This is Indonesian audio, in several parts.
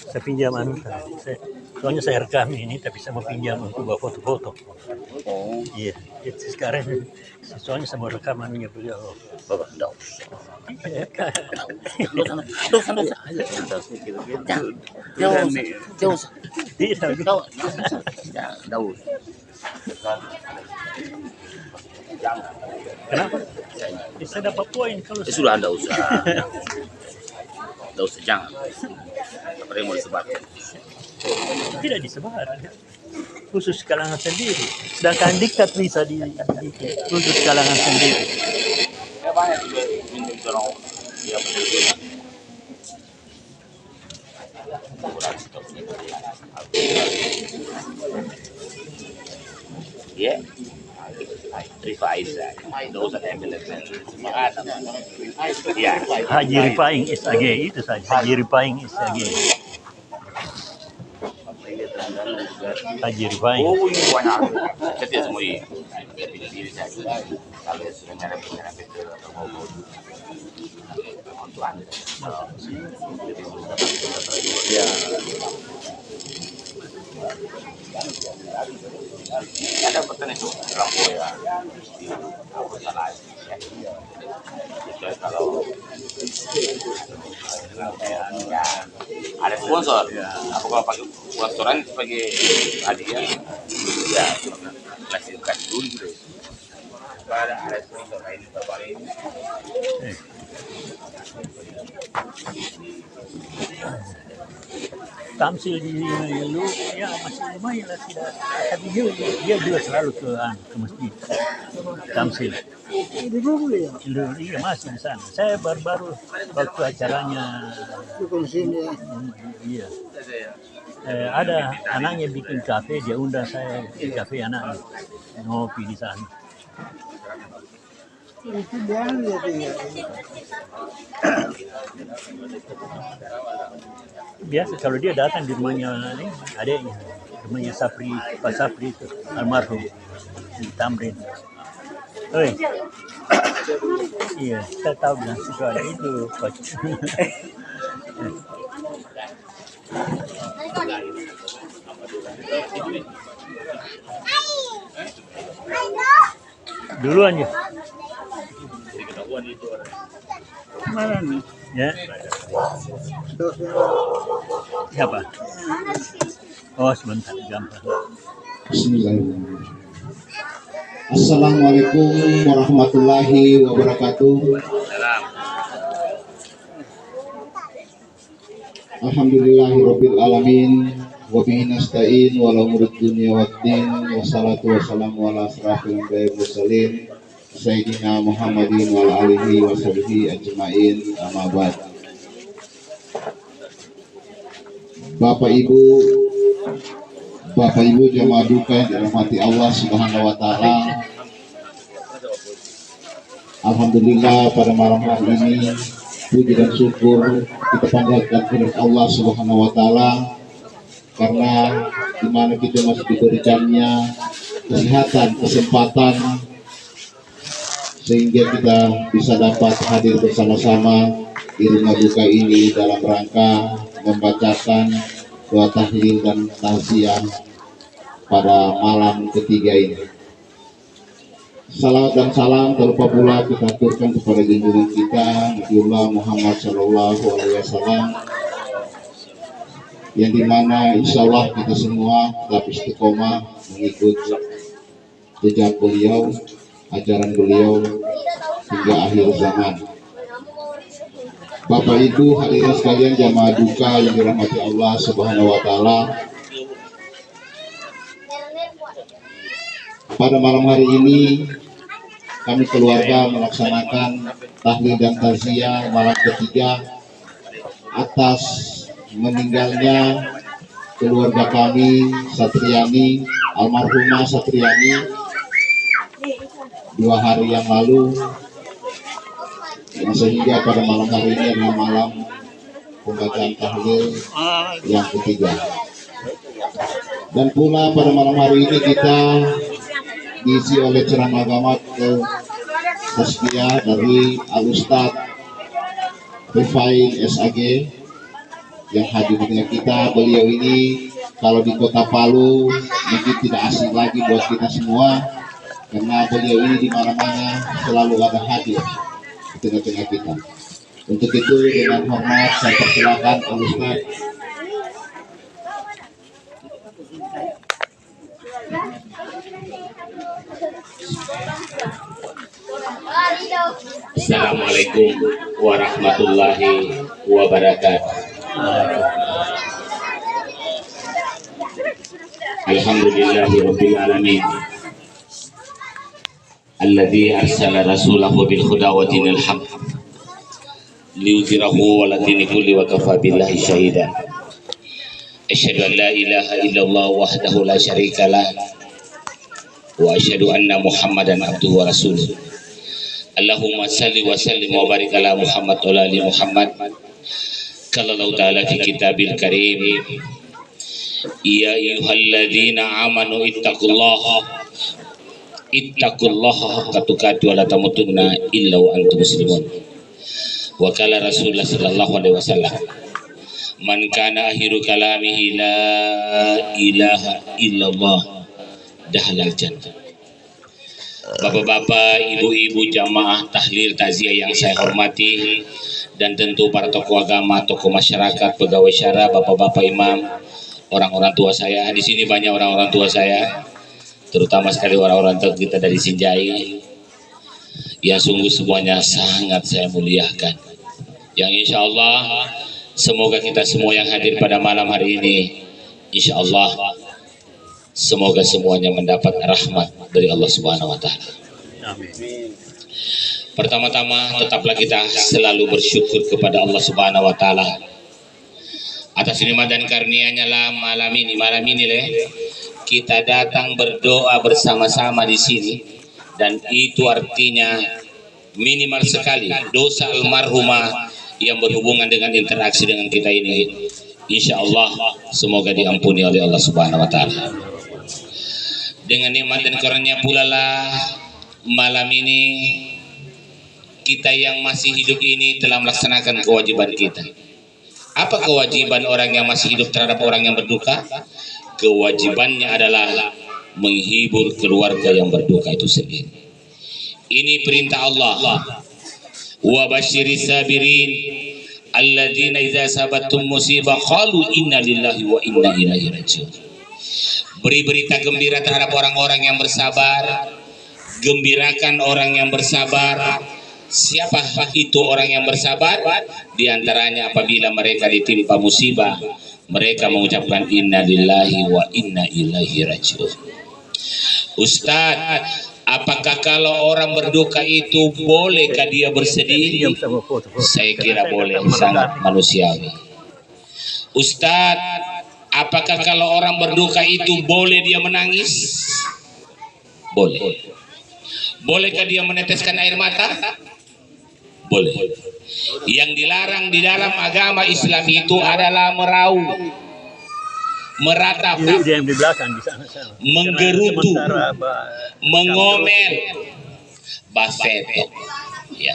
Saya pinjam soalnya saya rekam ini, tapi saya mau pinjam untuk buat foto-foto. Oh, Iya, itu sekarang soalnya saya mau rekamannya beliau. bapak enggak usah. Jauh. Kenapa? Saya dapat poin kalau Sudah Anda usah. Enggak usah, jangan. Apa yang mau disebarkan? tidak disebar, khusus kalangan sendiri. Sedangkan diktat bisa khusus kalangan sendiri. Banyak juga minum orang dia penelitian. Ya, Rifaiza. Enggak usah tempel-tempel. Ya, Haji Rifaing SAG itu saja. Haji Rifaing SAG. Haji Rifaing. oh ini banyak. Setiap semua ini. Diri saya. Kalau sudah nyerap-nyerap itu atau mau untuk Anda. Ya. Ada pesan itu Ramboya. Aku salah. Kalau ya, ada sponsor. Apa kalau pakai sponsoran sebagai hadiah? Ya, kasih dulu gitu. Ada sponsor lain bapak ini. Tamsil di lu ya masih lumayan lah, tidak, tapi dia juga selalu ke masjid tamsil. Iya masih di sana. Saya baru waktu acaranya iya. Ada anaknya bikin kafe, dia undang saya di kafe anaknya ngopi di sana. Biasa kalau dia datang di rumahnya adiknya, rumahnya Sapri, Pak Sapri itu almarhum di Tamrin. Oi, iya, saya tahu bilang situ ada itu Pak. Duluan ya. Mana nih? Ya. Siapa? Oh sebentar, gampang. Bismillahirrahmanirrahim. Assalamualaikum warahmatullahi wabarakatuh. Alhamdulillahirabbil alamin wa bihi nasta'in wa la umurud dunya waddin wassalatu wassalamu ala asrafil anbiya'i wal mursalin sayyidina Muhammadin wa ala alihi wa sahbihi ajmain, amma ba'd. Bapak Ibu jamaah duka yang dirahmati Allah Subhanahu wa taala. Alhamdulillah pada malam hari ini puji dan syukur kita panjatkan kepada Allah Subhanahu wa taala karena di mana kita masih diberikannya kesehatan, kesempatan sehingga kita bisa dapat hadir bersama-sama di rumah duka ini dalam rangka membacakan doa tahlil dan takziah pada malam ketiga ini. Salawat dan salam terlupa pula kita aturkan kepada junjungan kita Nabiullah Muhammad SAW, yang dimana insya Allah kita semua tetap istiqomah mengikut jejak beliau, ajaran beliau hingga akhir zaman. Bapak Ibu hadirin sekalian jamaah duka yang dirahmati Allah Subhanahu wa taala. Pada malam hari ini kami keluarga melaksanakan tahlil dan takziah malam ketiga atas meninggalnya keluarga kami Satriani, almarhumah Satriani 2 hari yang lalu, yang sehingga pada malam hari ini adalah malam pembacaan tahlil yang ketiga. Dan pula pada malam hari ini kita diisi oleh ceramah agama ke tazkiyah dari Al-Ustadz Rifaing SAG yang hadir dengan kita. Beliau ini kalau di Kota Palu mungkin tidak asing lagi buat kita semua, karena beliau ini di mana-mana selalu ada hadir di tengah-tengah kita. Untuk itu dengan hormat saya persilakan Al Ustaz. Assalamualaikum warahmatullahi wabarakatuh. Alhamdulillahirabbil alamin. Alladzi arsala rasulahu bil huda wa dinil haq liyudhhirahu 'ala dini kulli wa kafa billahi shahida. Asyhadu an la ilaha illallah wahdahu la syarika lah wa asyhadu anna Muhammadan abduhu wa rasuluh. Allahumma salli wa sallim wa barik ala Muhammad wa ali Muhammad. Qala Allah ta'ala fi kitabil karim, ya ayyuhalladzina amanu ittaqullaha haqqa tuqatih wa la tamutunna illa wa antum muslimun. Wa qala Rasulullah sallallahu alaihi wasallam, man kana akhiru kalamihi la ilaha illallah dakhalal jannah. Bapak-bapak, ibu-ibu jamaah tahlil takziah yang saya hormati, dan tentu para tokoh agama, tokoh masyarakat, pegawai syara, bapak-bapak imam, orang-orang tua saya. Di sini banyak orang-orang tua saya, terutama sekali orang-orang tua kita dari Sinjai, yang sungguh semuanya sangat saya muliakan. Yang insya Allah semoga kita semua yang hadir pada malam hari ini, insya Allah semoga semuanya mendapat rahmat dari Allah Subhanahu wa Ta'ala. Amin. Pertama-tama tetaplah kita selalu bersyukur kepada Allah Subhanahu wa Ta'ala atas nikmat dan karunia-Nya lah malam ini kita datang berdoa bersama-sama di sini, dan itu artinya minimal sekali dosa almarhumah yang berhubungan dengan interaksi dengan kita ini, insya Allah semoga diampuni oleh Allah Subhanahu wa Ta'ala. Dengan nikmat dan karunia pula lah malam ini kita yang masih hidup ini telah melaksanakan kewajiban kita. Apa kewajiban orang yang masih hidup terhadap orang yang berduka? Kewajibannya adalah menghibur keluarga yang berduka itu sendiri. Ini perintah Allah. Wa basyiris sabirin alladzina idza sabatum musibah qalu inna lillahi wa inna ilaihi raji'un. Beri berita gembira terhadap orang-orang yang bersabar. Gembirakan orang yang bersabar. Siapa itu orang yang bersabar? Di antaranya apabila mereka ditimpa musibah, mereka mengucapkan inna lillahi wa inna ilaihi raji'un. Ustaz, apakah kalau orang berduka itu bolehkah dia bersedih? Saya kira boleh, sangat manusiawi. Ustaz, apakah kalau orang berduka itu boleh dia menangis? Boleh. Bolehkah dia meneteskan air mata? Boleh. Yang dilarang di dalam agama Islam itu adalah meraung, meratap, Dia yang di belakang di sana. menggerutu, mengomel, baseto. Ya.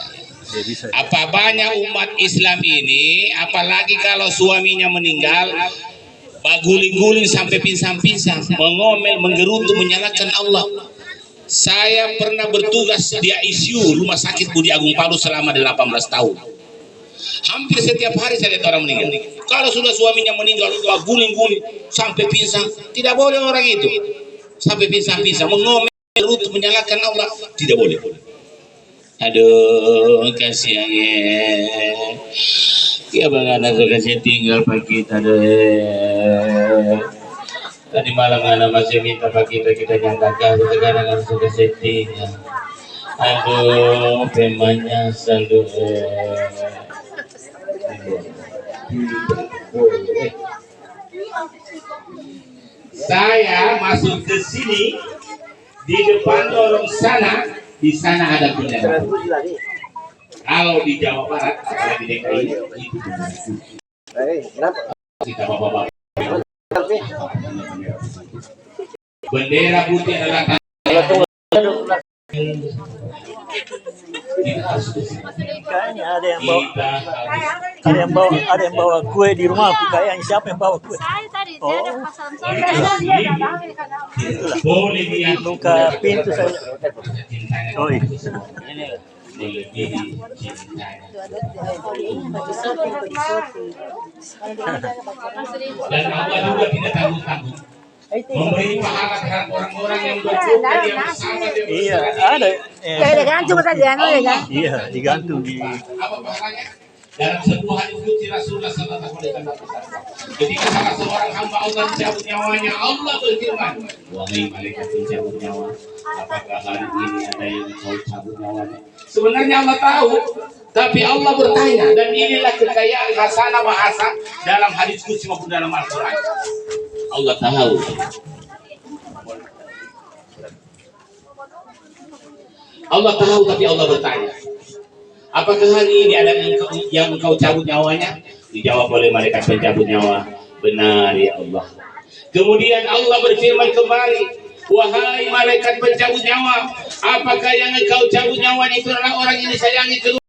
Apa banyak umat Islam ini, apalagi kalau suaminya meninggal, guling-guling sampai pinsang-pinsang, mengomel, menggerutu, menyalahkan Allah. Saya pernah bertugas di ICU Rumah Sakit Budi Agung Palu selama 18 tahun. Hampir setiap hari saya lihat orang meninggal. Kalau sudah suaminya meninggal, guling-guling sampai pinsang, tidak boleh orang itu. Sampai pinsang-pinsang, mengomel, menggerutu, menyalahkan Allah, tidak boleh. Aduh, kasihan ya bang, anak kasih tinggal pak kita deh. Tadi malam anak masih minta pak kita nyangkakan sekarang harus sudah setting. Aduh, pemanya selalu saya masuk ke sini di depan lorong sana, di sana ada bendera. Kalau di Jawa Barat, apalagi di DKI, itu kita bapak-bapak. Bendera putih adalah Kayaknya ada yang bawa. kita harus ada yang bawa kue di rumah aku, kayaknya siapa yang bawa kue? Saya tadi, Oh. saya ada pasang saya. Itulah. Boleh dia Buka pintu saya. Oh iya. boleh dia dicintai. Dan Allah juga tidak tanggung-tanggung memberi pahala terhadap orang-orang yang bersyukur yang bersama dia Iya, bersama ada. Gantung tadi anu ya kan? Iya, digantung di. apa pahalanya? Dalam sebuah hadis qudsi Rasulullah sallallahu alaihi wasallam ketika salah seorang hamba Allah mencabut nyawanya, Allah berfirman, wahai malaikat pencabut nyawa, apakah hari ini ada yang kau cabut nyawanya? Sebenarnya Allah tahu, tapi Allah bertanya, dan inilah kekayaan hasanah bahasa dalam hadis qudsi maupun dalam Al-Quran. Allah tahu. Allah tahu, tapi Allah bertanya, apakah hari ini ada yang engkau cabut nyawanya? Dijawab oleh malaikat pencabut nyawa, benar ya Allah. Kemudian Allah berfirman kembali, wahai malaikat pencabut nyawa, apakah yang engkau cabut nyawanya itu adalah orang yang disayangi kedua?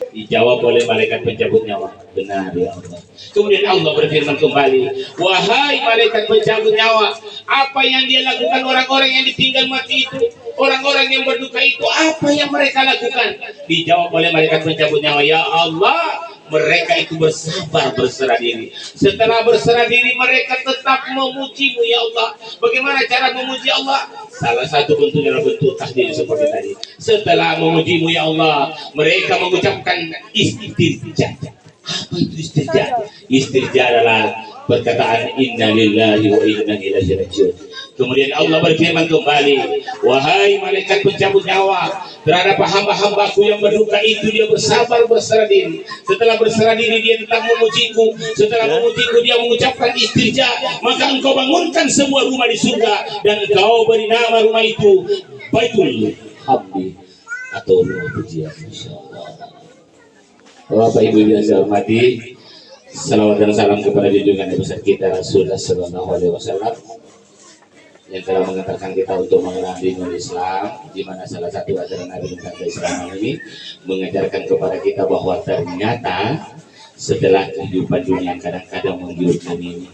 Dijawab oleh malaikat pencabut nyawa, benar ya Allah. Kemudian Allah berfirman kembali, wahai malaikat pencabut nyawa, apa yang dia lakukan orang-orang yang ditinggal mati itu, orang-orang yang berduka itu, apa yang mereka lakukan? Dijawab oleh malaikat pencabut nyawa, ya Allah, mereka itu bersabar berserah diri. Setelah berserah diri, mereka tetap memujimu ya Allah. Bagaimana cara memuji Allah? Salah satu bentuknya adalah bentuk tasbih seperti tadi. Setelah memujimu ya Allah, mereka mengucapkan istirja. Apa itu istirja? Istirja adalah perkataan inna lillahi wa inna ilaihi raji'un. Kemudian Allah berfirman kembali, wahai malaikat pencabut nyawa, terhadap hamba-hambaku yang berduka itu dia bersabar berserah diri. Setelah berserah diri dia tetap memujiku. Setelah memujiku dia mengucapkan istirja. Maka engkau bangunkan sebuah rumah di surga dan engkau beri nama rumah itu Baitul Hamdi atau rumah pujian. Insyaallah. Bapak Ibu yang saya hormati, salawat dan salam kepada junjungan Nabi besar kita Rasulullah sallallahu alaihi wasallam yang telah mengantarkan kita untuk mengenal dinul Islam, di mana salah satu ajaran Nabi tentang Islam ini mengajarkan kepada kita bahwa ternyata setelah kehidupan dunia kadang-kadang menggiurkan ini,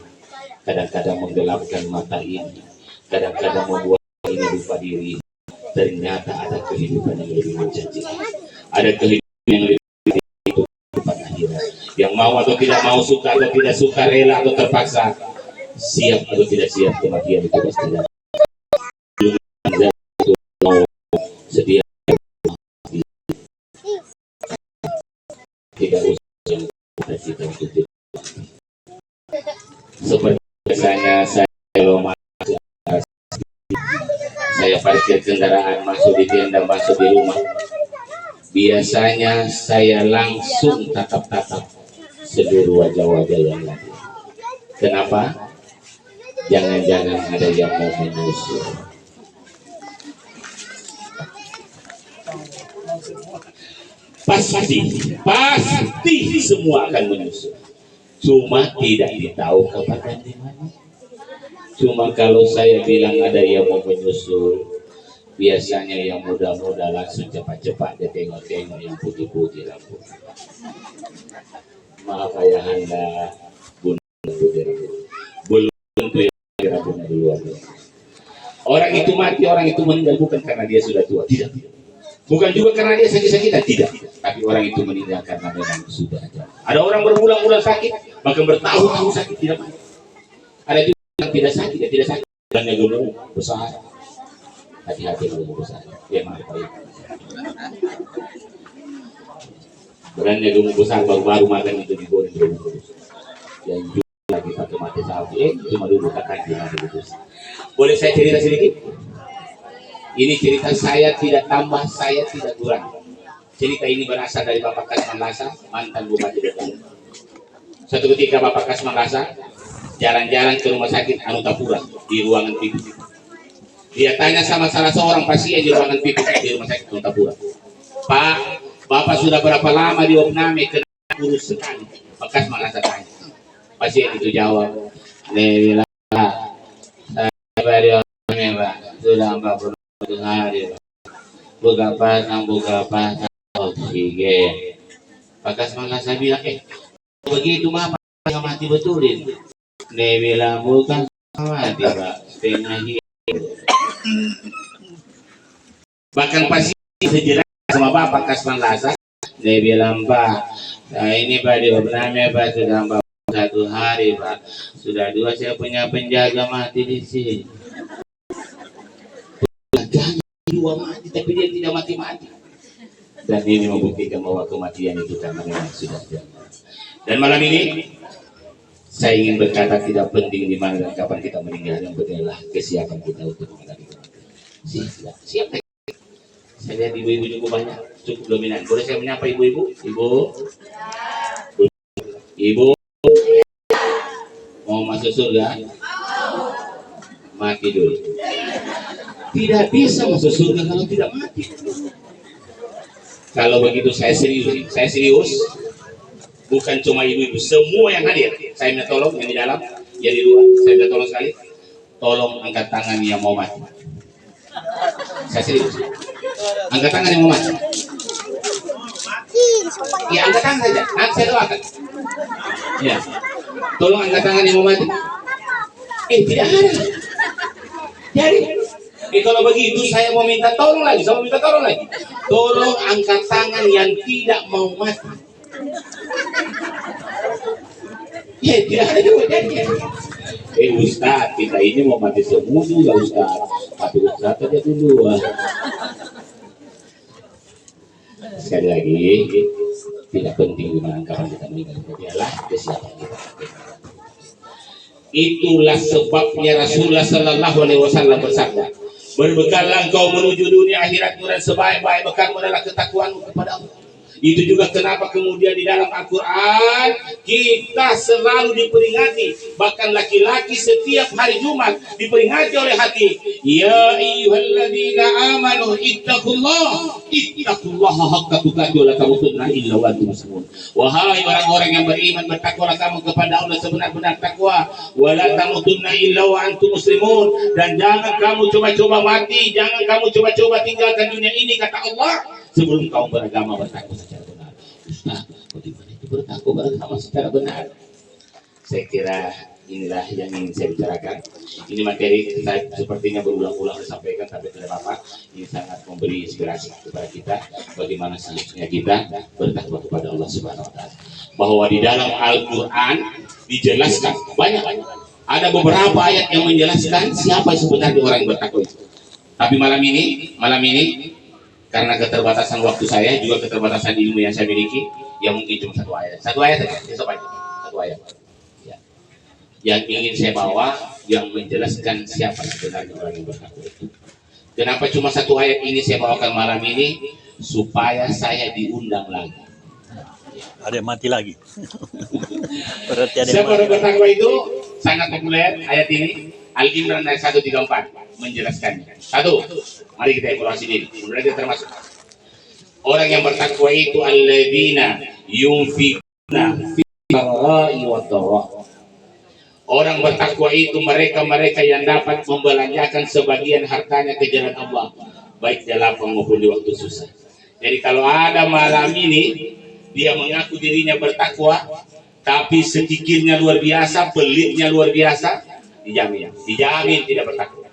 kadang-kadang menggelapkan mata ini, kadang-kadang membuat ini lupa diri. Ternyata ada kehidupan yang lebih menjanjikan, ada kehidupan yang lebih kehidupan akhirat. Yang mau atau tidak mau, suka atau tidak suka, rela atau terpaksa, siap atau tidak siap, kematian itu pasti datang. Sedia tidak usah kita untuk tidak. Seperti biasanya saya parkir kendaraan, masuk di tenda, masuk di rumah. Biasanya saya langsung tatap-tatap seluruh wajah-wajah yang ada. Kenapa? Jangan-jangan ada yang mau menyusul. Pasti semua akan menyusul. Cuma tidak ditahu kapan di mana. Cuma kalau saya bilang ada yang mau menyusul, biasanya yang muda-muda langsung cepat-cepat dia tengok-tengok yang putih-putih rambut. Maaf ayahanda, bunda putih rambut. Belum tentu yang rambutnya duluan. Orang itu mati, orang itu meninggal bukan karena dia sudah tua, tidak. Bukan juga karena dia sakit-sakitan, tidak. Tapi orang itu meninggal karena memang sudah ada. Ada orang berbulan-bulan sakit, bahkan bertahun-tahun sakit tidak mati. Ada juga yang tidak sakit, ya tidak sakit. Dan yang gemuk besar. Hati-hati kalau besar. Ya maaf ya. Berani gemuk besar baru-baru makan itu digoreng terus. Yang juga lagi pakai mati sapi, cuma dulu kata gitu. Boleh saya cerita sedikit? Ini cerita saya tidak tambah, saya tidak kurang. Cerita ini berasal dari Bapak Kasman Lasa, mantan Bupati Depok. Suatu ketika Bapak Kasman Lasa jalan-jalan ke rumah sakit Anutapura di ruangan PIP. Dia tanya sama salah seorang pasien di ruangan PIP di rumah sakit Anutapura. Pak, Bapak sudah berapa lama di opname? Kena kurus sekali. Bapak Kasman Lasa tanya. Pasien itu jawab, Newilah, saya beri opname Pak, sudah 40 hari, buka pasang oksigen. Bakas mangga saya bilang, begitu mah yang mati betulin. Dia bilang bukan mati pak, setengah hidup. Bahkan pasti sejelas sama bapak Kasman Lasa, dia bilang pak, nah ini pak di Vietnam pak sudah 1 hari pak, sudah 2 saya punya penjaga mati di sini. Penjaganya 2 mati, tapi dia tidak mati-mati. Dan ini membuktikan bahwa kematian itu karena memang sudah jangan. Dan malam ini saya ingin berkata tidak penting di mana dan kapan kita meninggal, yang penting adalah kesiapan kita untuk menghadapi kematian. Siap. Saya lihat ibu-ibu cukup banyak, cukup dominan. Boleh saya menyapa ibu-ibu? Ibu mau masuk surga? Mati dulu. Tidak bisa masuk surga kalau tidak mati. Kalau begitu saya serius, bukan cuma ibu-ibu, semua yang hadir. Saya minta tolong yang di dalam, yang di luar, saya minta tolong sekali, tolong angkat tangan yang mau mati. Saya serius. Angkat tangan yang mau mati. Ya angkat tangan saja, nanti saya doakan. Ya, tolong angkat tangan yang mau mati. Tidak ada. Jadi, kalau begitu saya mau minta tolong lagi, tolong angkat tangan yang tidak mau mati. Tidak ada juga jadi. Ustaz, kita ini mau mati semua juga Ustaz. Tapi Ustaz aja dulu. Sekali lagi, tidak penting di mana kapan kita meninggal, adalah kesiapan kita. Itulah sebabnya Rasulullah Sallallahu Alaihi Wasallam bersabda, berbekallah engkau menuju dunia akhiratmu dan sebaik-baik bekalmu adalah ketakwaan kepada Allah. Itu juga kenapa kemudian di dalam Al-Quran kita selalu diperingati, bahkan laki-laki setiap hari Jumat diperingati oleh hati. Ya ayyuhalladzina amanu ittaqullaha haqqa tuqatih wa la tamutunna illa wa antum muslimun. Wahai orang-orang yang beriman, bertakwalah kamu kepada Allah sebenar-benar takwa, wa la tamutunna illa wa antum muslimun, dan jangan kamu coba-coba mati, jangan kamu coba-coba tinggalkan dunia ini, kata Allah, sebelum kamu beragama bertakwa secara benar. Ustaz, bagaimana itu bertakwa beragama secara benar? Saya kira inilah yang ingin saya bicarakan. Ini materi saya sepertinya berulang-ulang disampaikan, tapi tidak apa-apa. Ini sangat memberi inspirasi kepada kita bagaimana seharusnya kita bertakwa kepada Allah Subhanahu Wa Taala. Bahwa di dalam Al-Quran dijelaskan banyak. Ada beberapa ayat yang menjelaskan siapa sebenarnya orang yang bertakwa itu. Tapi malam ini karena keterbatasan waktu saya, juga keterbatasan ilmu yang saya miliki, yang mungkin cuma satu ayat saja, besok aja, satu ayat. Ya. Yang ingin saya bawa, yang menjelaskan siapa sebenarnya orang yang bertakwa itu. Kenapa cuma satu ayat ini saya bawakan malam ini? Supaya saya diundang lagi. Ada yang mati lagi. Berarti ada siapa orang bertakwa itu sangat populer ayat ini. Al-Imran ayat 134 menjelaskannya. Satu, mari kita evaluasi diri. Kemudian kita termasuk orang yang bertakwa itu alladzina yunfiquna fil-ra'i wad-dharra. Orang bertakwa itu mereka yang dapat membelanjakan sebagian hartanya ke jalan Allah, baik dalam maupun di waktu susah. Jadi kalau ada malam ini dia mengaku dirinya bertakwa, tapi sedikitnya luar biasa, pelitnya luar biasa, dijamin tidak bertakwa.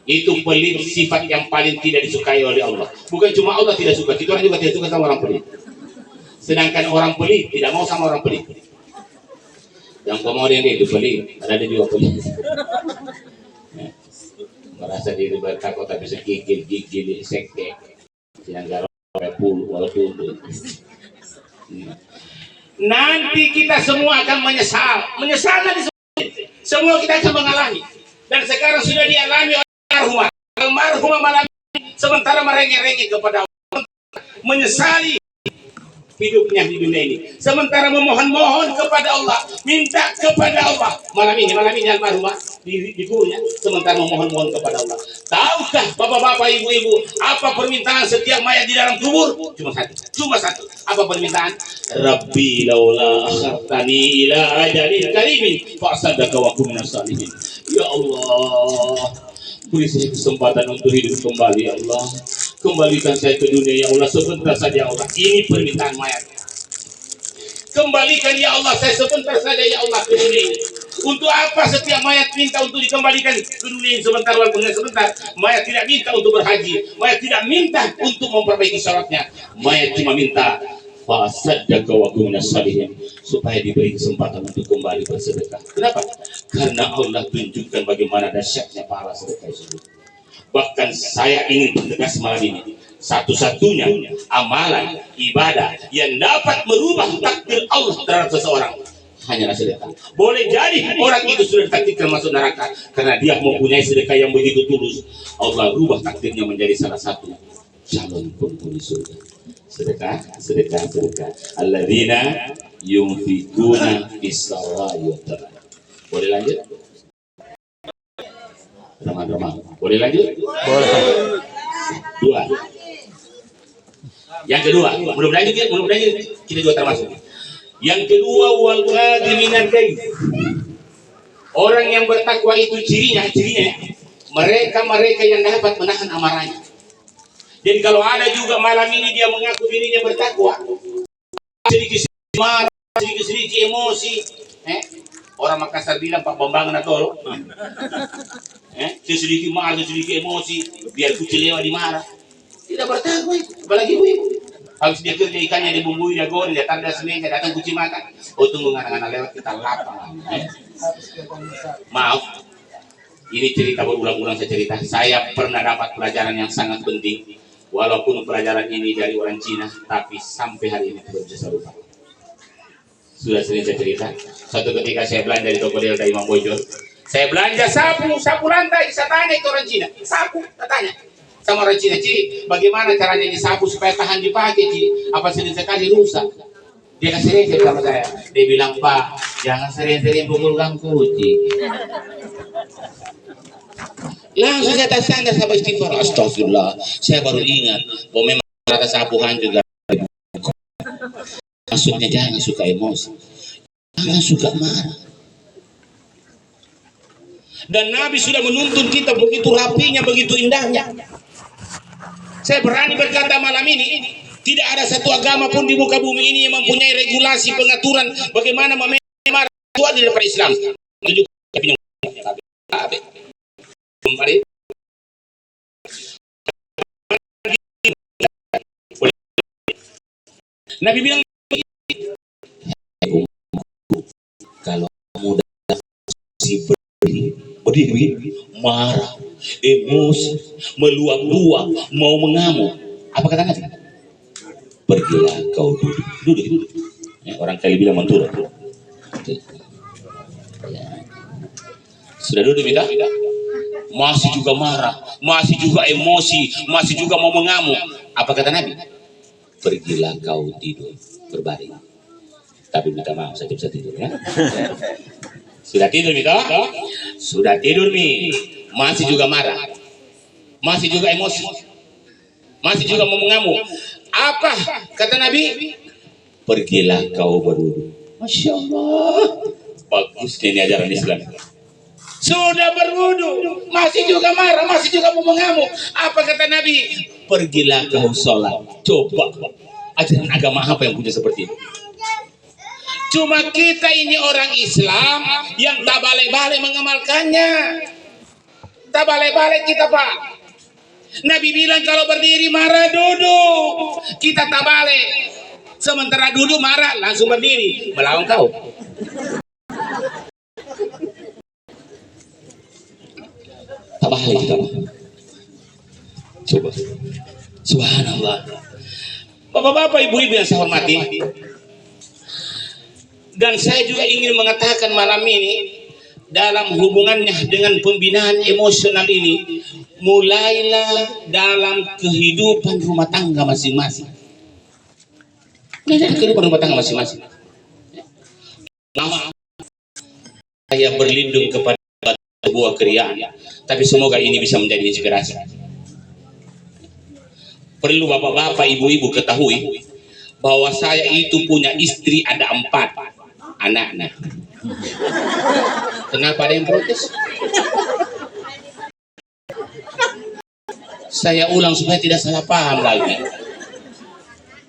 Itu pelit, sifat yang paling tidak disukai oleh Allah. Bukan cuma Allah tidak suka, kita orang juga tidak suka sama orang pelit. Sedangkan orang pelit tidak mau sama orang pelit. Yang kemudian itu pelit, ada juga pelit. Merasa diri bertakwa tapi segigil, gigil, sekek, yang garong, puluh, walaupun. Nanti kita semua akan menyesal nanti semua kita akan mengalami, dan sekarang sudah dialami oleh almarhumah malam ini, sementara merengek-rengek kepada Allah, menyesali hidupnya di dunia ini, sementara memohon kepada Allah, minta kepada Allah. Malam ini almarhumah di kuburnya, sementara memohon kepada Allah. Tahukah bapak-bapak, ibu-ibu, apa permintaan setiap mayat di dalam kubur? Cuma satu. Apa permintaan? Rabbi laula akhartani ila ajalin qarimin fa asaddaka wa akun minas salihin. Ya Allah, beri saya kesempatan untuk hidup kembali, ya Allah. Kembalikan saya ke dunia, ya Allah, sebentar saja, ya Allah. Ini permintaan mayat. Kembalikan ya Allah, saya sebentar saja ya Allah ke dunia ini. Untuk apa setiap mayat minta untuk dikembalikan ke dunia ini sebentar, walaupun sebentar? Mayat tidak minta untuk berhaji, mayat tidak minta untuk memperbaiki syaratnya, mayat cuma minta fasaddaka wa kunna salihin, supaya diberi kesempatan untuk kembali bersedekah. Kenapa? Karena Allah tunjukkan bagaimana dahsyatnya pahala sedekah itu. Bahkan saya ingin tegas malam ini, satu-satunya amalan ibadah yang dapat merubah takdir Allah terhadap seseorang hanyalah sedekah. Boleh jadi orang itu sudah ditakdirkan masuk neraka karena dia mempunyai sedekah yang begitu tulus, Allah rubah takdirnya menjadi salah satu calon penghuni surga. Sedekah, sedekah, sedekah. Alladzina yunfikuna fis-sarra'i wa dharra. Boleh lanjut? Teman-teman, boleh lanjut? Boleh. Dua. Yang kedua, mudah-mudahan kita juga termasuk. Yang kedua, wal ghadiminan kai. Orang yang bertakwa itu cirinya mereka yang dapat menahan amarahnya. Jadi kalau ada juga malam ini dia mengaku dirinya bertakwa, sedikit marah, sedikit emosi, orang Makassar bilang Pak Bambang Natoro, sedikit marah, sedikit emosi, biar kucing lewat dimarah. Tidak bertakwa itu, apalagi ibu. Habis dia kerja ikannya dibumbui, dia goreng, dia tanda semen, dia datang kucing makan. Oh tunggu anak-anak lewat kita lapang. Maaf, ini cerita berulang-ulang saya cerita. Saya pernah dapat pelajaran yang sangat penting. Walaupun pelajaran ini dari orang Cina, tapi sampai hari ini tidak bisa saya lupa. Sudah sering saya cerita. Suatu ketika saya belanja di toko Delta Imam Bojor. Saya belanja sapu lantai. Saya tanya itu orang Cina, sapu, saya tanya sama orang Cina, Ci, bagaimana caranya disapu supaya tahan dipakai, Ci? Apa sering sekali rusak? Dia kasih resep sama saya. Dia bilang, Pak, jangan sering-sering pukul kucing. Langsung saya tanda sama istighfar. Astagfirullah. Saya baru ingat bahwa memang rata sapu hancur. Maksudnya jangan suka emosi, jangan suka marah. Dan Nabi sudah menuntun kita begitu rapinya, begitu indahnya. Saya berani berkata malam ini, tidak ada satu agama pun di muka bumi ini yang mempunyai regulasi pengaturan bagaimana memarah itu daripada Islam. Nabi bilang, kalau muda si berdiri, marah, emosi, meluap-luap, mau mengamuk, apa kata Nabi? Pergilah kau duduk. Orang kali bilang menturut. Sudah duduk kita? Masih juga marah, masih juga emosi, masih juga mau mengamuk. Apa kata Nabi? Pergilah kau tidur, berbaring. Tapi minta maaf, saya bisa tidur ya. Sudah tidur Mita? Sudah tidur Mi. Masih juga marah, masih juga emosi, masih juga mau mengamuk. Apa kata Nabi? Pergilah kau berwudu. Masya Allah, bagus ini ajaran Islam. Sudah berwudu, masih juga marah, masih juga mau mengamuk. Apa kata Nabi? Pergilah kau sholat. Coba ajaran agama apa yang punya seperti ini? Cuma kita ini orang Islam yang tak balik-balik mengamalkannya. Tak balik-balik kita Pak. Nabi bilang kalau berdiri marah duduk. Kita tak balik. Sementara duduk marah langsung berdiri. Melawan kau. Tak balik kita. Coba. Subhanallah. Bapak-bapak, ibu-ibu yang saya hormati. Dan saya juga ingin mengatakan malam ini, dalam hubungannya dengan pembinaan emosional ini, mulailah dalam kehidupan rumah tangga masing-masing. Kehidupan rumah tangga masing-masing. Lama saya berlindung kepada sebuah keriaan, tapi semoga ini bisa menjadi inspirasi. Perlu bapak-bapak, ibu-ibu ketahui bahwa saya itu punya istri ada 4 anak-anak. Kenapa ada yang protes? Saya ulang supaya tidak salah paham lagi.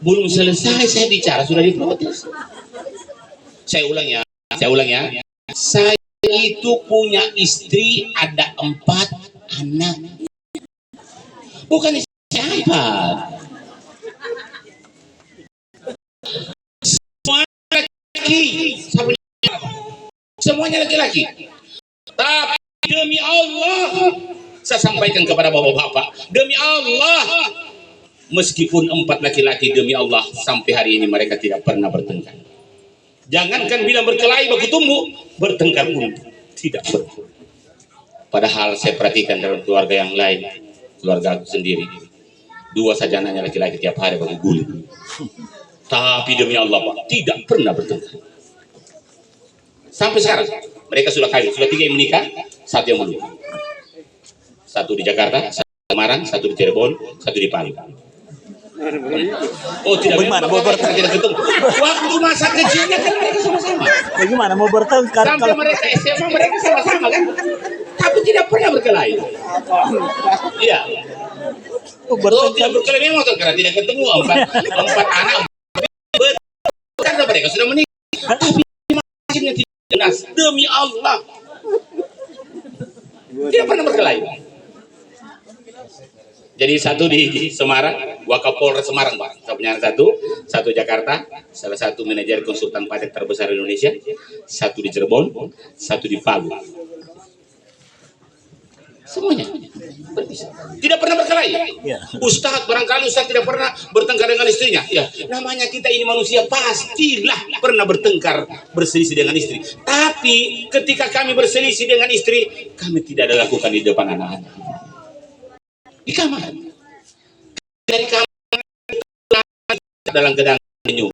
Belum selesai saya bicara sudah diprotes. Saya ulang ya, saya itu punya istri ada 4 anak, bukan siapa. Semua laki, semuanya laki-laki. Tapi demi Allah, saya sampaikan kepada bapak-bapak, demi Allah, meskipun 4 laki-laki, demi Allah, sampai hari ini mereka tidak pernah bertengkar. Jangankan bilang berkelahi baku tumbuh, bertengkar pun tidak pernah. Padahal saya perhatikan dalam keluarga yang lain, keluarga aku sendiri, 2 saja anaknya laki-laki tiap hari baku guling. Tapi demi Allah Pak, tidak pernah bertengkar. Sampai sekarang mereka sudah kawin, sudah 3 yang menikah, 1 yang belum. 1 di Jakarta, 1 di Semarang, 1 di Cirebon, 1 di Palu. Oh tidak, bagaimana mau bertengkar? tidak ketemu. Waktu masa kecilnya kan mereka sama-sama. Bagaimana mau bertengkar Sampai mereka SMA mereka sama-sama kan, tapi tidak pernah berkelahi. Iya. Oh, tidak berkelahi memang karena tidak ketemu 4 anak. Karena mereka sudah menikah, tapi masihnya tidak jelas. Demi Allah, tidak pernah berkelahi. Jadi 1 di Semarang, Wakapolres Semarang Pak, saya punya 1 Jakarta, salah satu manajer konsultan pajak terbesar di Indonesia, 1 di Cirebon, 1 di Palu. Semuanya berpisah. Tidak pernah berkelahi. Ya. Ustadz, barangkali Ustadz tidak pernah bertengkar dengan istrinya. Ya, namanya kita ini manusia, pastilah pernah bertengkar, berselisih dengan istri. Tapi ketika kami berselisih dengan istri, kami tidak ada lakukan di depan anak-anak. Di kamar. Dari kamar dalam gedang senyum.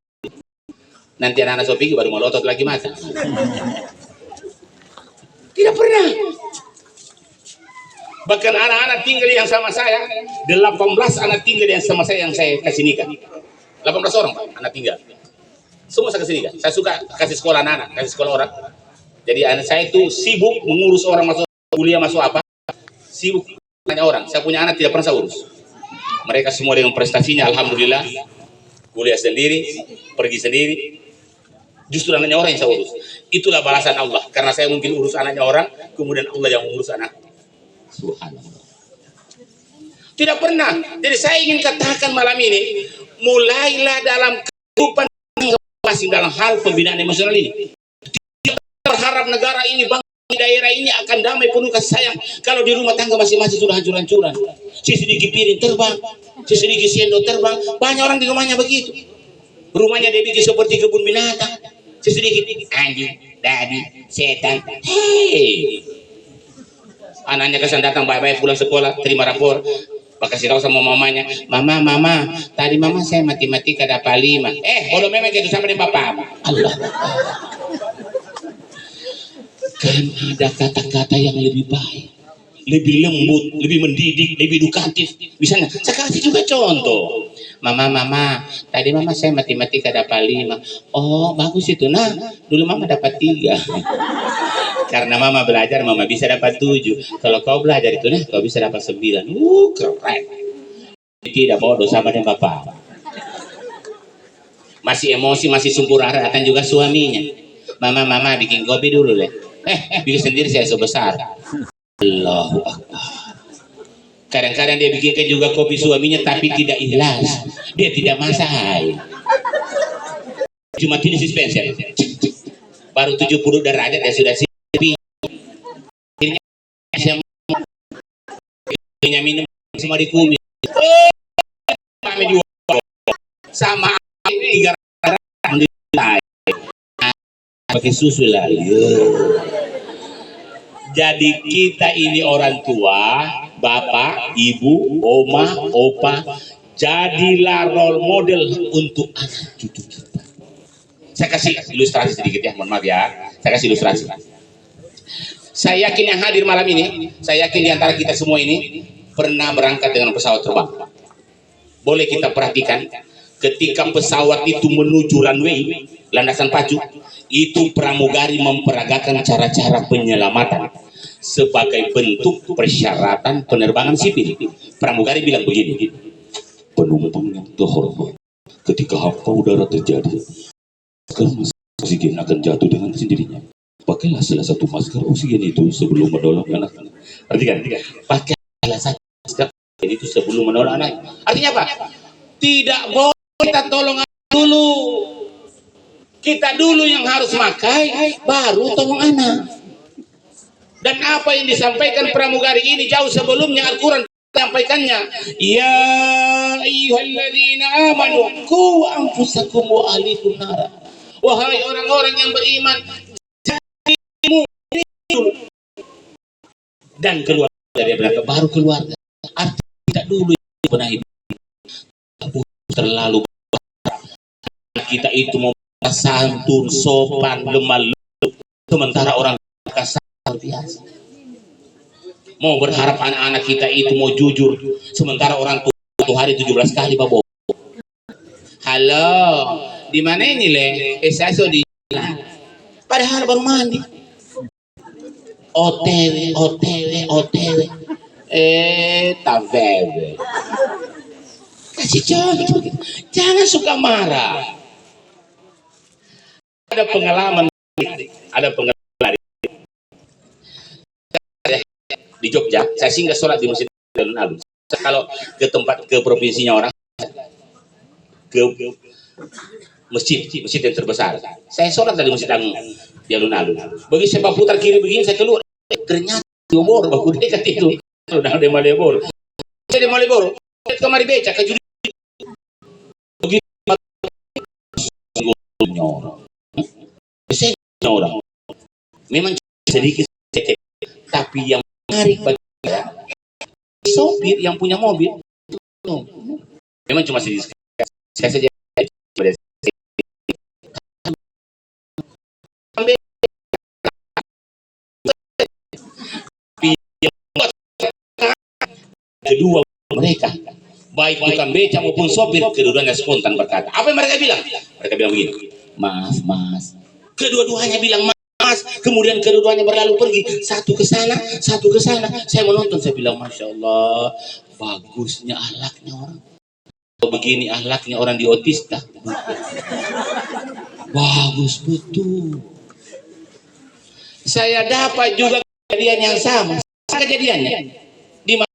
Nanti anak-anak Sopi baru melotot lagi mata. Tidak pernah. Bahkan anak-anak tinggal yang sama saya, 18 anak tinggal yang sama saya yang saya kasih nikah. 18 orang Pak, anak tinggal. Semua saya kasih nikah. Saya suka kasih sekolah anak-anak, kasih sekolah orang. Jadi anak saya itu sibuk mengurus orang masuk kuliah, masuk apa. Sibuk tanya orang. Saya punya anak tidak pernah saya urus. Mereka semua dengan prestasinya, alhamdulillah. Kuliah sendiri, pergi sendiri. Justru anaknya orang yang saya urus. Itulah balasan Allah. Karena saya mungkin urus anaknya orang, kemudian Allah yang mengurus anak. Subhanallah. Tidak pernah. Jadi saya ingin katakan malam ini, mulailah dalam kehidupan masing-masing dalam hal pembinaan emosional ini. Tidak berharap negara ini, bangsa daerah ini akan damai penuh kasih sayang kalau di rumah tangga masing-masing sudah hancur-hancuran. Sedikit piring terbang, sedikit sendok terbang. Banyak orang di rumahnya begitu. Rumahnya dia bikin seperti kebun binatang. Sedikit anjing, babi, setan. Hei. Anaknya kesan datang baik-baik pulang sekolah, terima rapor, kasih tahu sama mamanya, mama, tadi mama saya matematika dapat 5. Bodoh memang gitu sama dengan bapak. Allah. Kan ada kata-kata yang lebih baik, lebih lembut, lebih mendidik, lebih edukatif. Misalnya, saya kasih juga contoh. Mama, tadi mama saya matematika dapat 5. Oh, bagus itu. Nah, dulu mama dapat 3. Karena mama belajar, mama bisa dapat 7. Kalau kau belajar itu, nah, kau bisa dapat 9. Keren. Tidak bodoh sama dengan bapak. Masih emosi, masih sempurna, datang juga suaminya. Mama, bikin kopi dulu deh. Bikin sendiri saya sebesar. Allahu Akbar. Kadang-kadang dia bikinkan juga kopi suaminya, tapi tidak ikhlas. Dia tidak masak. Cuma ini dispenser. Baru 70 derajat dia sudah siap. Minum semua di kumis. Sama ini pakai susu lah. Jadi kita ini orang tua, bapak, ibu, oma, opa, jadilah role model untuk anak cucu kita. Saya kasih ilustrasi sedikit ya, mohon maaf ya. Saya kasih ilustrasi. Saya yakin yang hadir malam ini, saya yakin di antara kita semua ini pernah berangkat dengan pesawat terbang. Boleh kita perhatikan, ketika pesawat itu menuju runway, landasan pacu, itu pramugari memperagakan cara-cara penyelamatan sebagai bentuk persyaratan penerbangan sipil. Pramugari bilang begini, penumpang yang terhormat, ketika hampa udara terjadi, oksigen akan jatuh dengan sendirinya. Pakailah salah satu masker oksigen itu sebelum menolong anak-anak. Perhatikan, pakai salah satu masker oksigen itu sebelum menolong anak. Artinya apa? Tidak boleh kita tolong anak dulu. Kita dulu yang harus pakai, baru tolong anak. Dan apa yang disampaikan pramugari ini jauh sebelumnya Al-Quran menyampaikannya. Ya ayyuhalladzina amanu qu anfusakum wa ahlikum nara. Wahai orang-orang yang beriman, dan keluar dari neraka, baru keluarga. Artinya kita dulu yang benahi terlalu kita itu mau santun, sopan, lemah lembut, sementara orang kasar biasa. Mau berharap anak-anak kita itu mau jujur, sementara orang tua satu hari 17 kali bawa. Halo, di mana ini le? Saya di padahal baru mandi. OTW. Tavewe. Kasih contoh, jangan suka marah. Ada pengalaman di Jogja. Saya singgah sholat di masjid alun-alun. Kalau ke provinsinya orang, ke masjid yang terbesar. Saya sholat dari masjid di alun-alun. Bagi saya putar kiri begini, saya keluar. Ternyata di Malioboro, aku dekat itu. Udah di Malioboro. Saya di Malioboro. Kemari beca ke judi. Begitu orang. Memang sedikit, tapi yang menarik bagi saya, sopir yang punya mobil. Memang cuma sedikit. Saya saja kedua mereka, baik tukang beca maupun sopir, keduanya spontan berkata, apa yang mereka bilang? Mereka bilang begini, maaf mas. Kedua-duanya bilang maaf, kemudian kedua-duanya berlalu pergi, satu ke sana. Saya menonton, saya bilang masya Allah, bagusnya ahlaknya orang. Begini ahlaknya orang di otista, bagus betul. Saya dapat juga kejadian yang sama, kejadiannya di mana?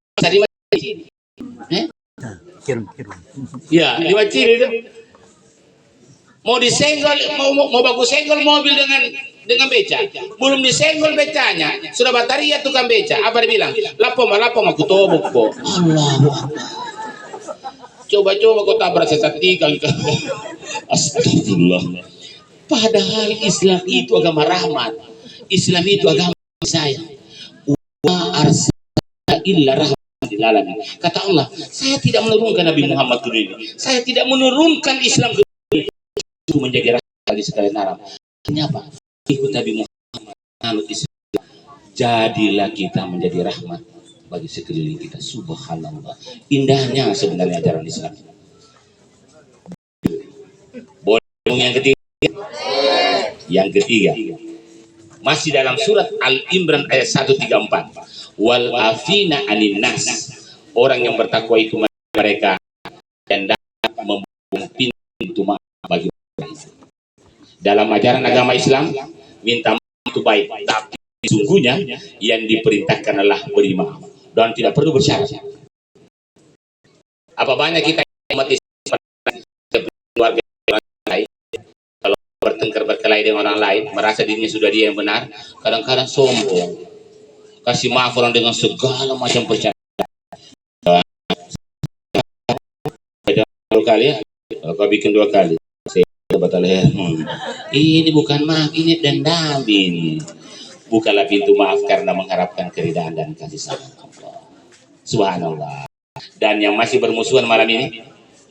Kirim. Ya, di Wacir itu mau disenggol, mau baku senggol mobil dengan beca. Belum disenggol becanya, sudah bataria tukang beca. Apa dia bilang? Lapom aku tobok kok. Allah. Coba kau tabrak sesatikal. Astagfirullah. Padahal Islam itu agama rahmat. Islam itu agama saya. Wa arsalna illa rahmatan. Kata Allah, saya tidak menurunkan Nabi Muhammad ke dunia. Saya tidak menurunkan Islam ke dunia itu menjadi rahmat di sekalian alam. Ini apa? Ikut Nabi Muhammad, anut Islam. Jadilah kita menjadi rahmat bagi sekeliling kita. Subhanallah. Indahnya sebenarnya ajaran Islam. Boleh yang ketiga? Yang ketiga. Masih dalam surat Al-Imran ayat 134. Wal afina anin nas, orang yang bertakwa itu mereka yang dapat membuka pintu maaf bagi mereka. Dalam ajaran agama Islam, minta maaf itu baik, tapi sesungguhnya yang diperintahkan adalah beri maaf dan tidak perlu bersyarat. Apa banyak kita umat Islam keluarga orang lain, kalau bertengkar berkelahi dengan orang lain, merasa dirinya sudah dia yang benar, kadang-kadang sombong. Kasih maaf orang dengan segala macam percaya. Dua kali ya, kau bikin 2 kali. Saya batal ya. Ini bukan maaf, ini dendam ini. Bukalah pintu maaf karena mengharapkan keridhaan dan kasih sayang Allah. Subhanallah. Dan yang masih bermusuhan malam ini,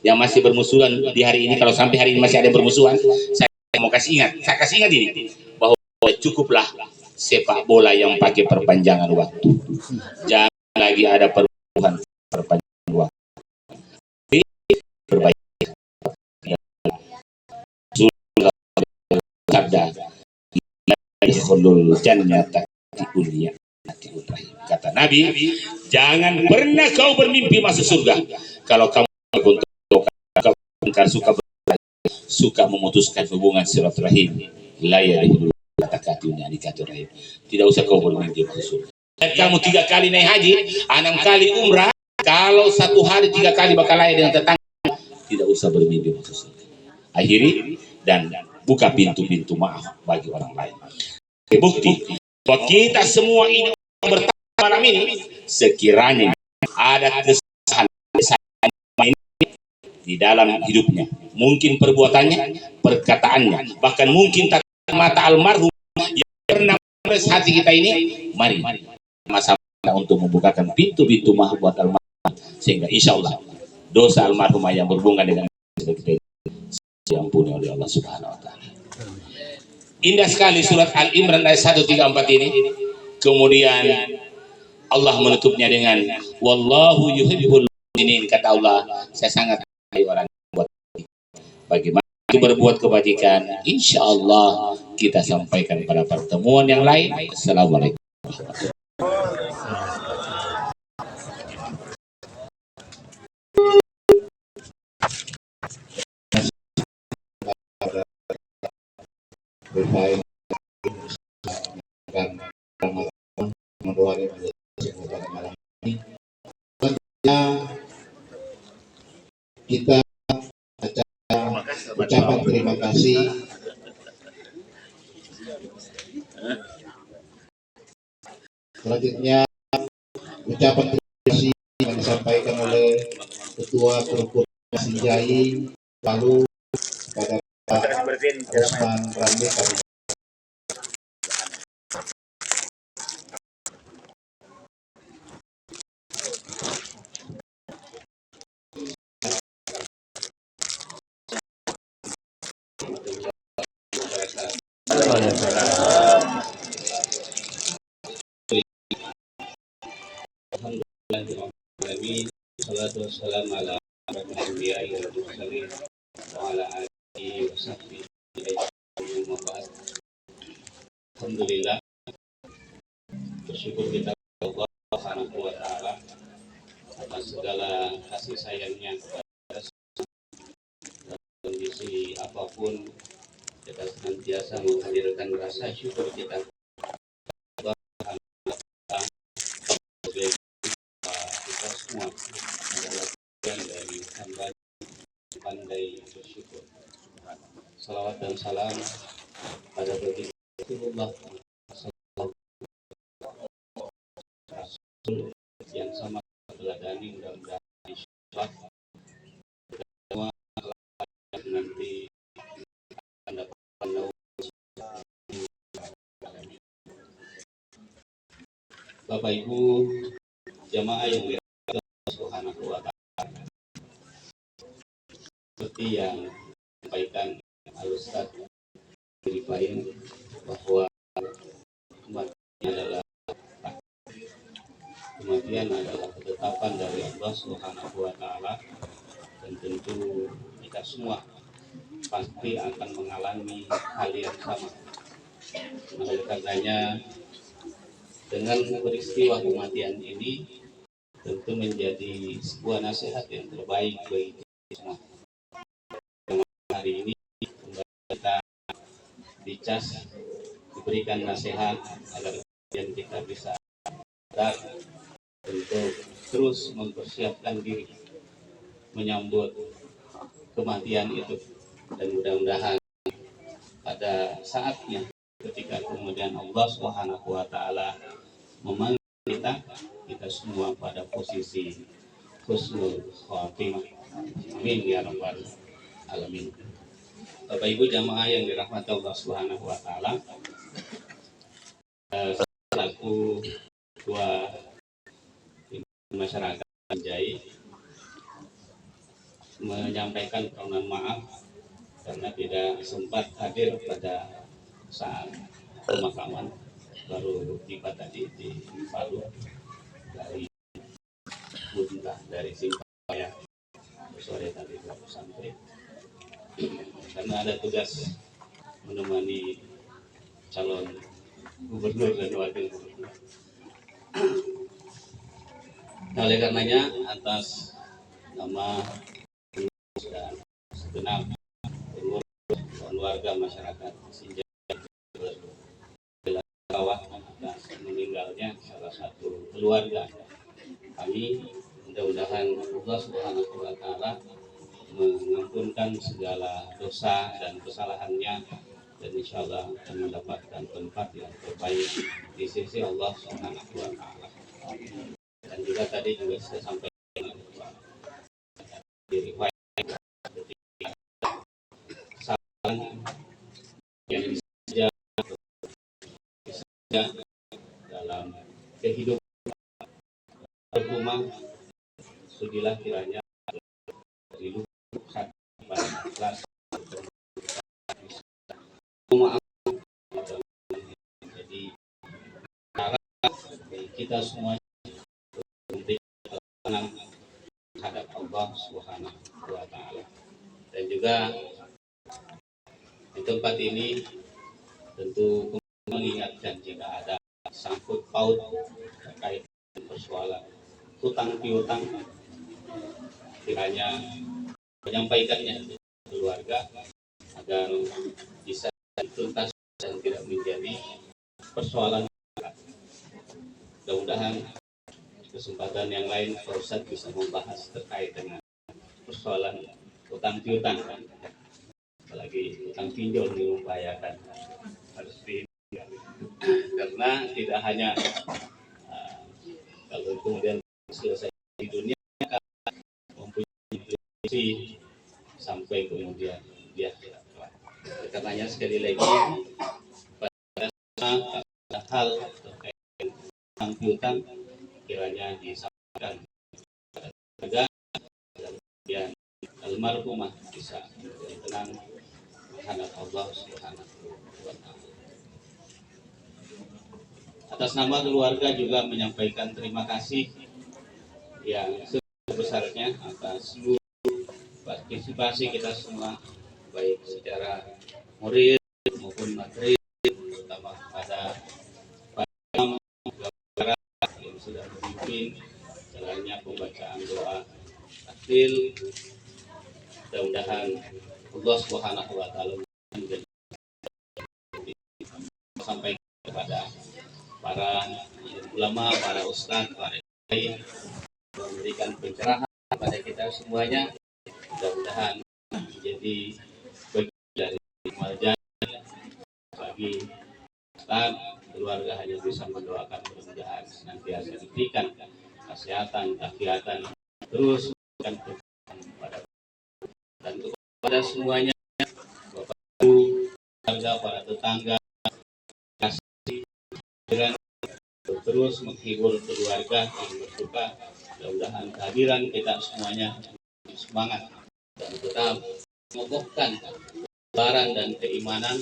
yang masih bermusuhan di hari ini, kalau sampai hari ini masih ada bermusuhan, saya mau kasih ingat ini bahwa cukuplah sepak bola yang pakai perpanjangan waktu. Jangan lagi ada perpanjangan waktu. Perbaiki. Sudah sabda. Kata Nabi, jangan pernah kau bermimpi masuk surga kalau kamu suka memutuskan hubungan silaturahim. La yadkhulu takatuna nikaturain. Tidak usah kau bermimpi masuk surga. Dan kamu 3 kali naik haji, 6 kali umrah, kalau 1 hari 3 kali bakal layak dengan tetangga, tidak usah bermimpi masuk surga. Akhiri dan buka pintu-pintu maaf bagi orang lain. Bukti bahwa kita semua ini bertamu malam ini, sekiranya ada kesalahan di dalam hidupnya, mungkin perbuatannya, perkataannya, bahkan mungkin tatap mata almarhum yang pernah meres hati kita ini, mari sama-sama untuk membukakan pintu-pintu maaf buat almarhum, sehingga insya Allah dosa almarhumah yang berhubungan dengan kita diampuni oleh Allah Subhanahu wa Ta'ala. Indah sekali surat Al-Imran ayat 134 ini. Kemudian Allah menutupnya dengan wallahu yuhibbul muhsinin. Kata Allah, saya sangat mencintai orang yang berbuat baik. Bagaimana itu berbuat kebajikan, insya Allah kita sampaikan pada pertemuan yang lain. Assalamualaikum. Kita ucapan terima kasih selanjutnya ucapan terima kasih yang disampaikan oleh Ketua Kerukunan Sinjai lalu pada Pak Osman Ramli kami Salatu wassalamu ala anbiya'i wal mursalin wa ala alihi wa sahbihi ajma'in. Alhamdulillah, bersyukur kita kepada Allah Subhanahu wa Ta'ala atas segala kasih sayangnya kepada kondisi apapun. Kita senantiasa menghadirkan rasa syukur kita kita semua adalah bagian dari hamba pandai bersyukur. Salawat dan salam pada baginda Rasulullah Rasul yang sama teladani, mudah-mudahan insyaallah semua nanti mendapatkan Bapak Ibu jamaah yang dirahmati Allah Subhanahu wa Ta'ala, seperti yang disampaikan Al-Ustaz Rifain bahwa kematian adalah ketetapan dari Allah Subhanahu wa Ta'ala, dan tentu kita semua pasti akan mengalami hal yang sama. Oleh karenanya, dengan peristiwa kematian ini tentu menjadi sebuah nasihat yang terbaik bagi kita semua. Hari ini kita dicas, diberikan nasihat agar kita bisa untuk terus mempersiapkan diri menyambut kematian itu, dan mudah-mudahan pada saatnya ketika kemudian Allah Subhanahu wa Ta'ala memanggil kita semua pada posisi husnul khatimah. Amin ya rabbal alamin. Bapak Ibu jamaah yang dirahmati Allah Subhanahu wa Ta'ala, selaku ketua masyarakat Sinjai menyampaikan permohonan maaf karena tidak sempat hadir pada saat pemakaman. Baru tiba tadi di Palu dari Bunda dari Simpaya sore tadi sampai karena ada tugas menemani calon gubernur dan wakil gubernur. Oleh karenanya, atas nama dan segenap pengurus dan warga masyarakat Sinjai meninggalnya salah satu keluarga kami. Mudah-mudahan Allah Subhanahu wa Ta'ala mengampunkan segala dosa dan kesalahannya, dan insya Allah akan mendapatkan tempat yang terbaik di sisi Allah Subhanahu wa Ta'ala. Dan juga tadi juga saya sampaikan di riwayat kesalahan yang bisa dalam kehidupan rumah, sudilah kiranya hidup pada ikhlas maaf. Jadi cara kita semua terhadap Allah Subhanahu wa Ta'ala. Dan juga di tempat ini tentu mengingatkan jika ada sangkut paut terkait dengan persoalan hutang piutang, kiranya menyampaikannya ke keluarga agar bisa dituntas dan tidak menjadi persoalan. Mudah-mudahan kesempatan yang lain Pak Ustadz bisa membahas terkait dengan persoalan hutang piutang, apalagi hutang pinjol yang membahayakan, harus karena tidak hanya kalau kemudian selesai di dunia mempunyai sampai kemudian dia. Karenanya sekali lagi pada hal terkait hutang piutang kiranya disampaikan kepada keluarga dan kemudian almarhumah bisa tenang menghadap Allah Subhanahu wa Ta'ala. Atas nama keluarga juga menyampaikan terima kasih yang sebesar-besarnya atas seluruh partisipasi kita semua, baik secara moral maupun materi, terutama kepada yang sudah memimpin jalannya pembacaan doa takbir. Mudah-mudahan Allah Subhanahu wa Ta'ala sampai kepada para ulama, para ustadz, para kiai, memberikan pencerahan kepada kita semuanya. Mudah-mudahan menjadi bagian dari wajah bagi ustadz. Keluarga hanya bisa mendoakan mudah-mudahan senantiasa diberikan kesehatan, kegiatan, terus kepada dan kepada semuanya, Bapak Ibu, keluarga, para tetangga, kasih terus menghibur keluarga yang berduka. Mudah-mudahan kehadiran kita semuanya semangat dan tetap mengokohkan kesabaran dan keimanan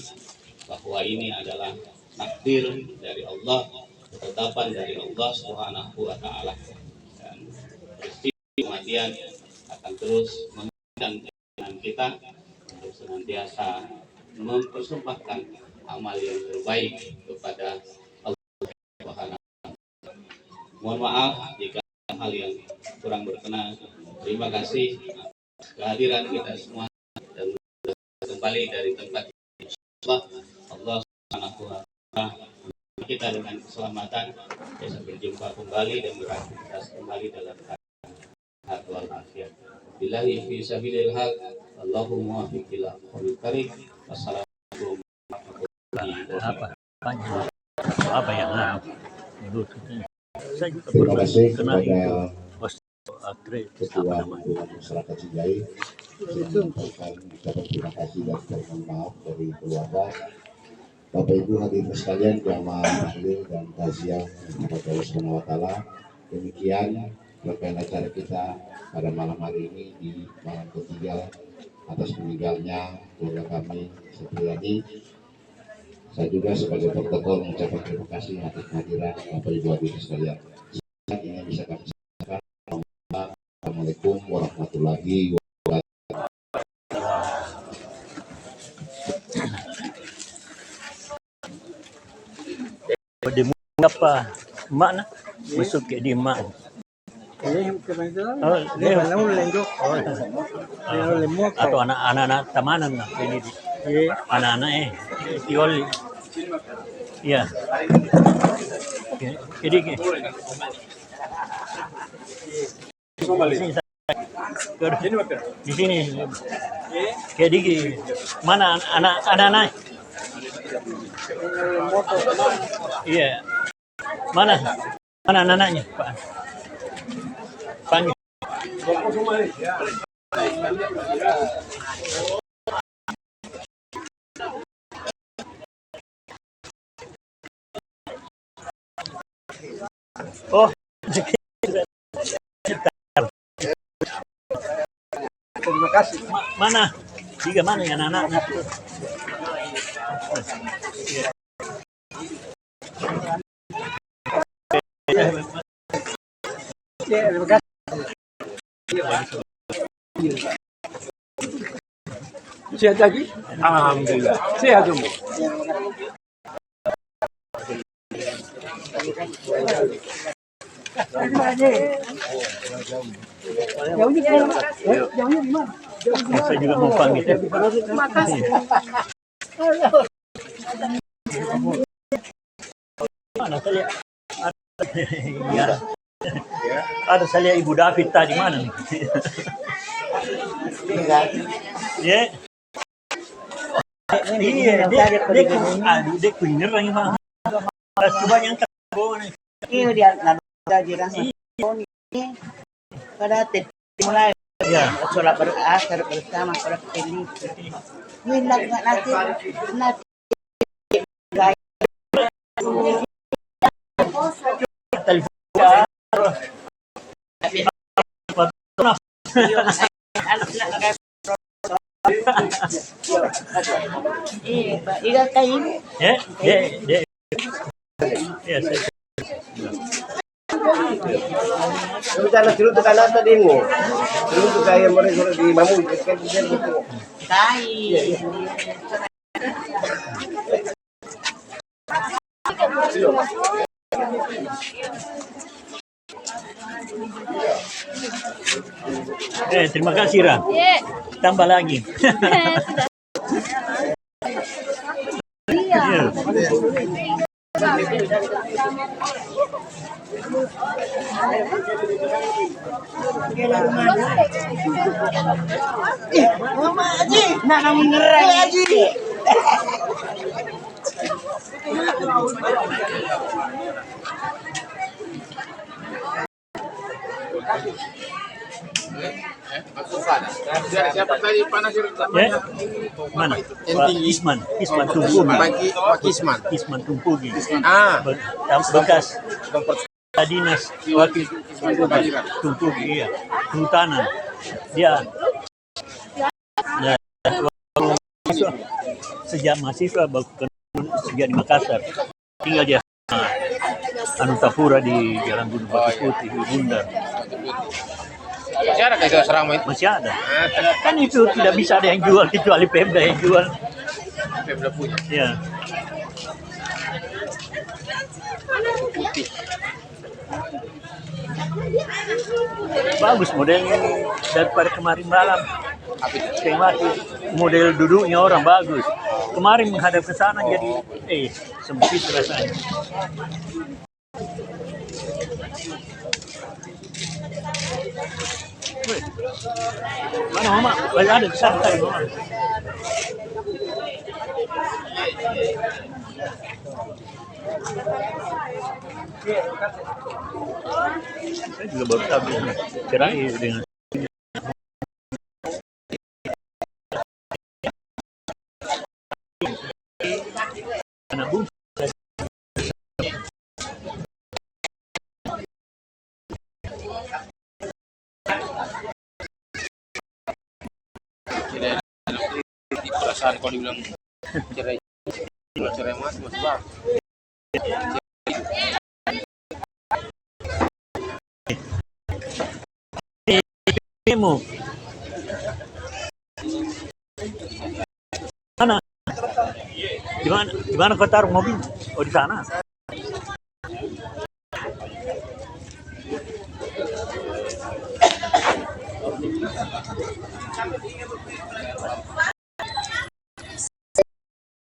bahwa ini adalah takdir dari Allah, ketetapan dari Allah Subhanahu wa Ta'ala, dan peristiwa kematian akan terus mengingatkan keinginan kita untuk senantiasa mempersembahkan amal yang terbaik kepada Allah Subhanahu wa Ta'ala. Mohon maaf jika hal yang kurang berkenan. Terima kasih atas kehadiran kita semua, dan kembali dari tempat Allah Subhanahu wa Ta'ala kita dengan keselamatan, bisa berjumpa kembali dan beraktivitas kembali dalam keadaan walafiat. Billahi fi sabilil haq, Allahumma waffiq ila aqwamit thariq. Wassalamualaikum warahmatullahi wabarakatuh. Apa yang saya juga Terima kasih kenal kepada itu Ketua Hubungan Masyarakat Sinjai yang menyampaikan ucapan terima kasih dan permohonan maaf dari keluarga. Bapak Ibu hadirin sekalian, jamaah tahlil dan takziah kepada Allah Subhanahu wa Ta'ala. Demikian rangkaian acara kita pada malam hari ini di malam ketiga atas meninggalnya keluarga kami Supriyadi. Saya juga sebagai protokol mengucapkan terima kasih atas kehadiran Bapak Ibu hadirin sekalian. Ini bisa kami sampaikan. Assalamualaikum warahmatullahi wabarakatuh. Pada apa mak nak masuk ke di mak. Atau anak-anak tamanan lah ini anak-anak tiol Iya. Jadi di sini. Jadi mana anak-anak? Iya. Mana anak-anaknya, Pak? Panggil. Oh, Terima kasih. mana? Tiga mana ya anak-anaknya? Terima kasih. Sehat lagi? Alhamdulillah. Sehat semua. Saya juga mau panggil. Mana saya lihat? Ya. Ada saya lihat Ibu David tadi mana nih? Ya. Iya, dia kunyerang ini mah. Coba yang terbawa nih. Iyo dia nagdajiran sa ini pada mulai Ya. sholat berasar bersama para pemilih. Yun natin Igal tayo. Ya, ya, saya. Rencana dulu tuh kanan tadi nih. Dulu tuh kayak mereka di Mamu, kayak gitu. Tayo. Terima kasih, Ra. Tambah lagi. Iya. Mama Haji, nak kamu ngerang Haji. Siapa tadi panas Ya? Mana? Pak Isman Tumpugi. Isman Tumpugi. Bekas dinas wakil Tumpugi, iya. Kehutanan. Dia sejak mahasiswa sejak di Makassar tinggal dia Anutapura di Jalan Gunung Batu Putih Bundar. Masih ada kayak serama itu? Masih ada. Kan itu tidak bisa ada yang jual kecuali Pemda yang jual. Pemda punya. Ya. Putih. Bagus modelnya daripada kemarin malam. Kemarin model duduknya orang bagus. Kemarin menghadap ke sana jadi sempit rasanya. Mana Mama? Banyak ada di sana tadi Mama. Saya juga baru tahu cerai dengan anak bungsu. Perasaan kalau dibilang cerai masih bang. Demo. Mana? Di mana kau taruh mobil? Oh di sana.